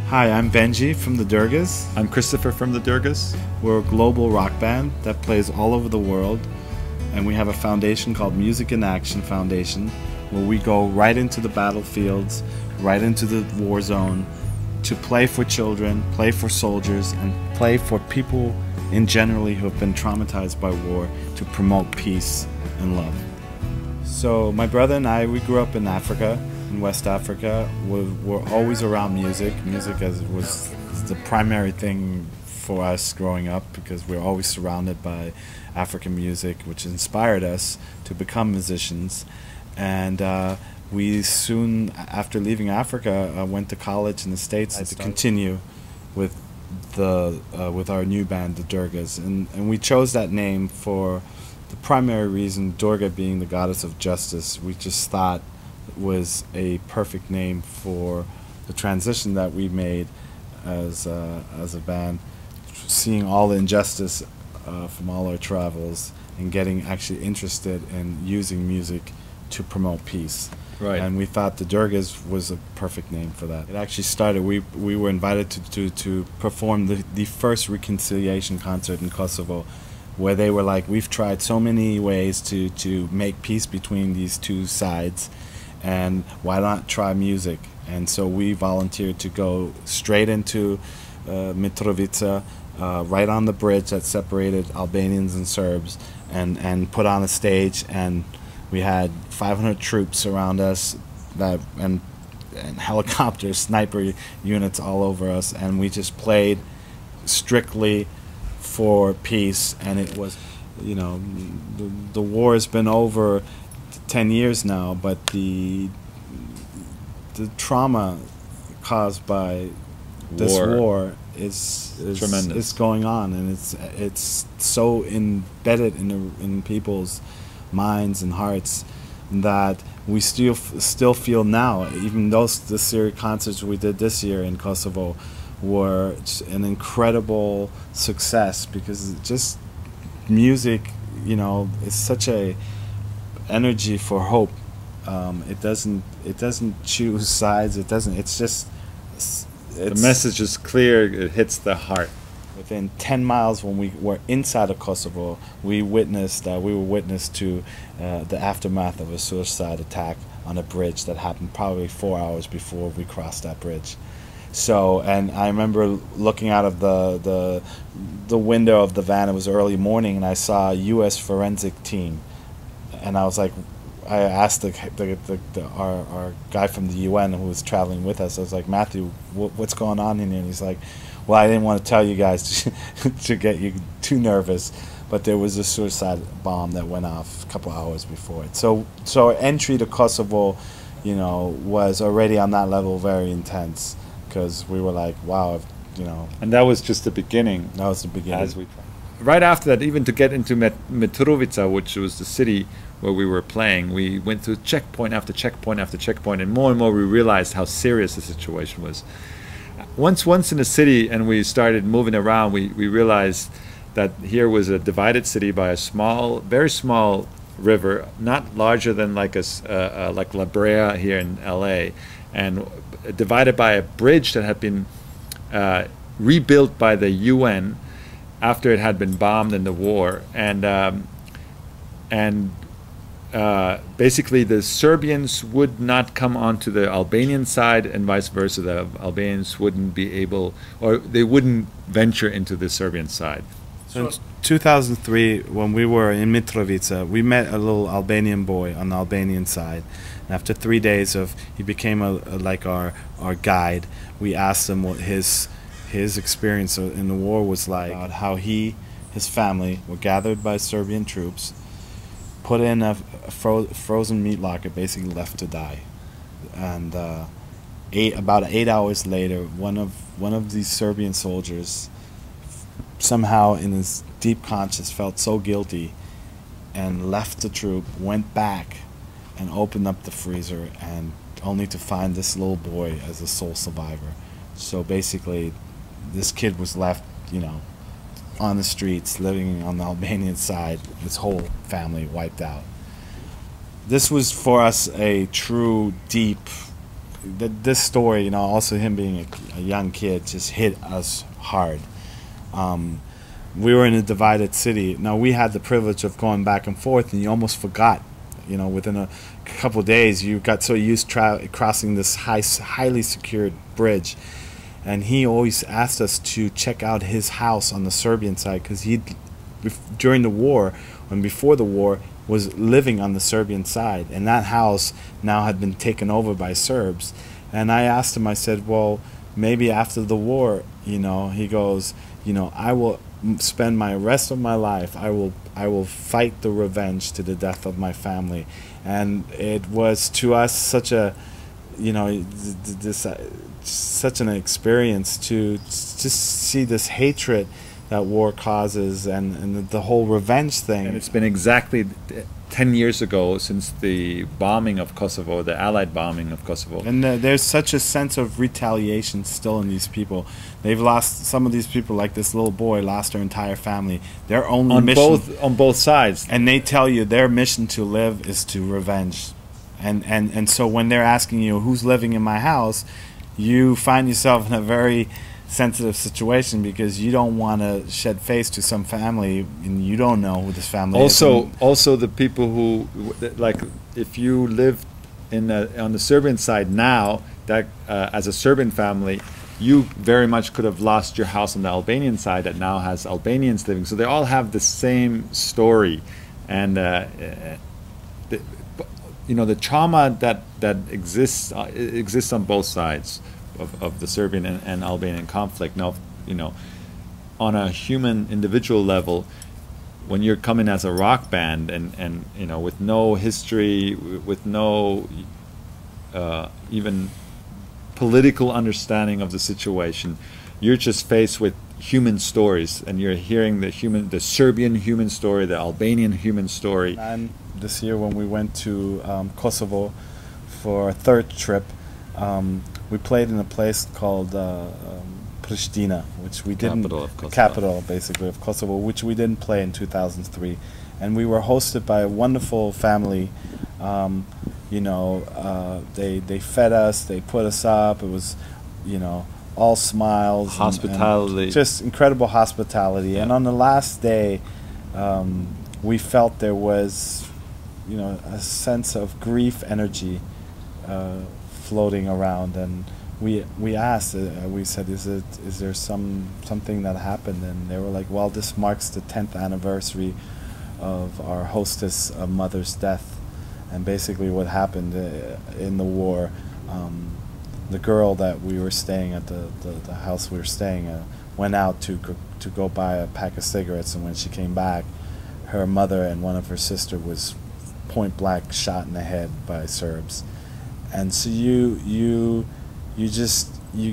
Hi, I'm Benji from the Durgas. I'm Christopher from the Durgas. We're a global rock band that plays all over the world, and we have a foundation called Music in Action Foundation, where we go right into the battlefields, right into the war zone, to play for children, play for soldiers, and play for people in generally who have been traumatized by war, to promote peace and love. So my brother and I, we grew up in Africa, in West Africa. We're always around music. Music was the primary thing for us growing up, because we're always surrounded by African music, which inspired us to become musicians. And we soon, after leaving Africa, went to college in the States to continue with with our new band, the Durgas. And we chose that name for the primary reason, Durga being the goddess of justice. We just thought it was a perfect name for the transition that we made as a band, seeing all the injustice from all our travels and getting actually interested in using music to promote peace. Right. And we thought the Durgas was a perfect name for that. It actually started, we were invited to perform the first reconciliation concert in Kosovo, where they were like, we've tried so many ways to make peace between these two sides, and why not try music? And so we volunteered to go straight into Mitrovica, right on the bridge that separated Albanians and Serbs, and put on a stage, and we had 500 troops around us, and helicopters, sniper units all over us, and we just played strictly for peace. And it was, you know, the war has been over 10 years now, but the trauma caused by this war is tremendous. It's going on, and it's so embedded in people's minds and hearts that we still feel now. Even the series concerts we did this year in Kosovo were an incredible success, because just music, you know, is such a energy for hope. It doesn't choose sides. The message is clear. It hits the heart. Within 10 miles, when we were inside of Kosovo, we were witness to the aftermath of a suicide attack on a bridge that happened probably 4 hours before we crossed that bridge. So, and I remember looking out of the window of the van. It was early morning, and I saw a U.S. forensic team, and I was like, I asked our guy from the UN who was traveling with us, I was like, Matthew, what's going on in here? And he's like, well, I didn't want to tell you guys to get you too nervous, but there was a suicide bomb that went off a couple hours before it. So our entry to Kosovo, you know, was already on that level very intense, because we were like, wow, you know. And that was just the beginning. That was the beginning. Right after that, even to get into Mitrovica, which was the city where we were playing, we went through checkpoint after checkpoint after checkpoint, and more we realized how serious the situation was. Once in the city and we started moving around, we realized that here was a divided city by a very small river, not larger than like La Brea here in LA, and divided by a bridge that had been rebuilt by the UN after it had been bombed in the war, and basically the Serbians would not come onto the Albanian side, and vice versa. The Albanians wouldn't be able, or they wouldn't venture into the Serbian side. So in 2003, when we were in Mitrovica, we met a little Albanian boy on the Albanian side. And after 3 days he became like our guide. We asked him what his experience in the war was like, about how his family were gathered by Serbian troops, put in a frozen meat locker, basically left to die. And about 8 hours later, one of these Serbian soldiers, somehow in his deep conscience, felt so guilty and left the troop, went back and opened up the freezer, and only to find this little boy as the sole survivor. So basically, this kid was left, you know, on the streets, living on the Albanian side, his whole family wiped out. This was for us a true, deep this story, you know, also him being a young kid, just hit us hard. We were in a divided city. Now, we had the privilege of going back and forth, and you almost forgot. You know, within a couple of days, you got so used crossing this highly secured bridge. And he always asked us to check out his house on the Serbian side, because he, during the war and before the war, was living on the Serbian side. And that house now had been taken over by Serbs. And I asked him, I said, well, maybe after the war, you know, he goes, you know, I will spend my rest of my life, I will fight the revenge to the death of my family. And it was to us such a, you know, this such an experience to just see this hatred that war causes, and the whole revenge thing. And it's been exactly 10 years ago since the bombing of Kosovo, the Allied bombing of Kosovo. And there's such a sense of retaliation still in these people. They've lost, some of these people, like this little boy, lost their entire family. Their only mission on both sides. And they tell you their mission to live is to revenge. And so when they're asking you, who's living in my house, you find yourself in a very sensitive situation, because you don't want to shed face to some family and you don't know who this family is. Also the people who, like, if you live in on the Serbian side now, that as a Serbian family, you very much could have lost your house on the Albanian side that now has Albanians living. So they all have the same story, and you know, the trauma that exists on both sides of the Serbian and Albanian conflict. Now, you know, on a human individual level, when you're coming as a rock band and you know, with no history, with no even political understanding of the situation, you're just faced with human stories, and you're hearing the Serbian human story, the Albanian human story. And this year when we went to Kosovo for a third trip, we played in a place called Pristina, which we didn't, capital basically of Kosovo, which we didn't play in 2003, and we were hosted by a wonderful family. You know, they fed us, they put us up. It was, you know, all smiles, hospitality, and just incredible hospitality. Yeah. And on the last day, we felt there was, you know, a sense of grief energy floating around, and we asked, we said, is there something that happened? And they were like, well, this marks the 10th anniversary of our hostess mother's death. And basically what happened in the war, the girl that we were staying at, the house we were staying at, went out to go buy a pack of cigarettes, and when she came back, her mother and one of her sisters was point blank shot in the head by Serbs. And so you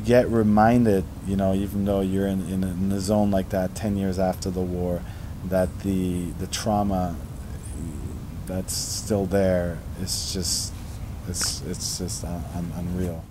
get reminded, you know, even though you're in a zone like that 10 years after the war, that the trauma that's still there is just, it's just unreal.